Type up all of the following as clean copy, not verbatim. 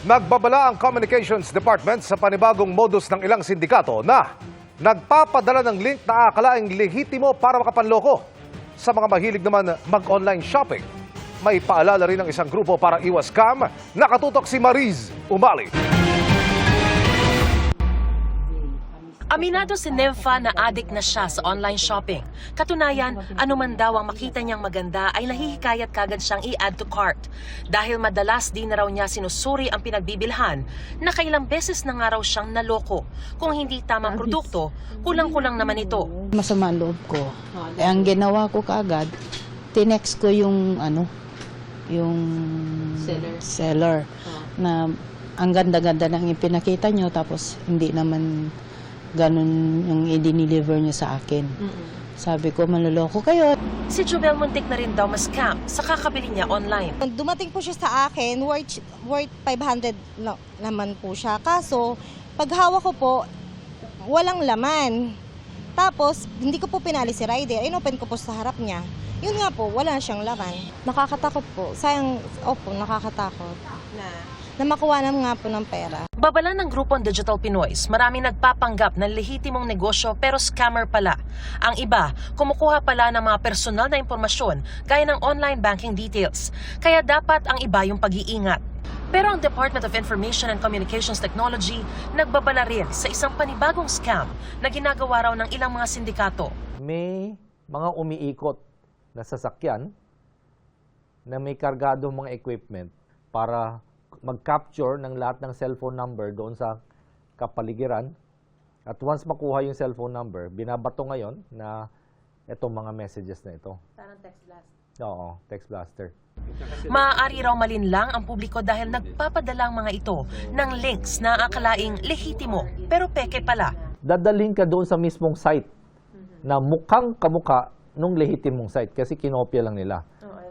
Nagbabala ang Communications Department sa panibagong modus ng ilang sindikato na nagpapadala ng link na akalaing lehitimo para makapanloko. Sa mga mahilig naman mag-online shopping, may paalala rin ng isang grupo para iwas scam. Nakatutok si Mariz Umali. Aminado si Nympha na addict na siya sa online shopping. Katunayan, anuman daw ang makita niyang maganda ay nahihikayat kagad siyang i-add to cart. Dahil madalas din na raw niya sinusuri ang pinagbibilhan, nakailang beses na nga raw siyang naloko. Kung hindi tamang produkto, kulang-kulang naman ito. Masama ang loob ko. Ang ginawa ko kaagad, tinext ko yung seller na ang ganda-ganda ng ipinakita nyo tapos hindi naman ganun yung i-deliver niya sa akin. Sabi ko, manloloko kayo. Si Jubel muntik na rin daw ma-scam sa kakabili niya online. Dumating po siya sa akin, worth 500 naman po siya. Kaso, pag hawak ko po, walang laman. Tapos, hindi ko po pinali si rider. Inopen ko po sa harap niya. Yun nga po, wala siyang laman. Nakakatakot po. Sayang, nakakatakot. Na makuha na nga po ng pera. Babala ng grupong Digital Pinoys, maraming nagpapanggap ng lehitimong negosyo pero scammer pala. Ang iba, kumukuha pala ng mga personal na impormasyon gaya ng online banking details. Kaya dapat ang iba yung pag-iingat. Pero ang Department of Information and Communications Technology nagbabala rin sa isang panibagong scam na ginagawa raw ng ilang mga sindikato. May mga umiikot na sasakyan na may kargadong mga equipment para mag-capture ng lahat ng cellphone number doon sa kapaligiran. At once makuha yung cellphone number, binabato ngayon na itong mga messages na ito. Parang text blast. Oo, text blaster. Maaari raw malinlang ang publiko dahil nagpapadala ang mga ito ng links na akalaing lehitimo pero peke pala. Dadalhin ka doon sa mismong site na mukhang kamukha nung lehitimong site kasi kinopya lang nila.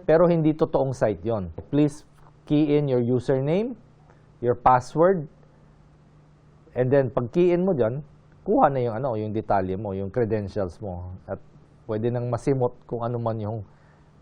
Pero hindi totoong site yon. Please key in your username, your password, and then pag key in mo dyan, kuha na yung detalye mo, yung credentials mo. At pwede nang masimot kung ano man yung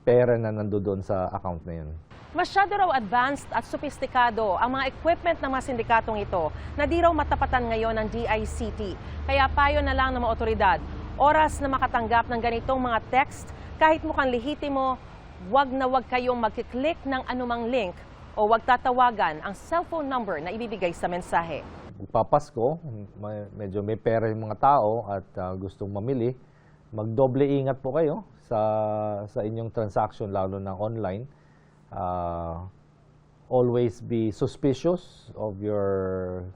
pera na nandoon sa account na yun. Masyado raw advanced at sophisticado ang mga equipment ng mga sindikatong ito na di raw matapatan ngayon ng DICT. Kaya payo na lang ng mga otoridad, oras na makatanggap ng ganitong mga text, kahit mukhang lehitimo, wag na wag kayong magkiklik ng anumang link o wag tatawagan ang cellphone number na ibibigay sa mensahe. Papasko, medyo may pera yung mga tao at gustong mamili, magdoble ingat po kayo sa inyong transaction, lalo na online. Always be suspicious of your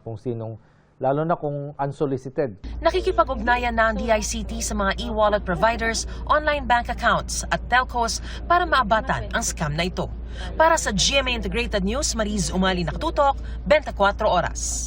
kung sinong, lalo na kung unsolicited. Nakikipag-ugnayan na ang DICT sa mga e-wallet providers, online bank accounts at telcos para maabatan ang scam na ito. Para sa GMA Integrated News, Mariz Umali, nakatutok, 24 oras.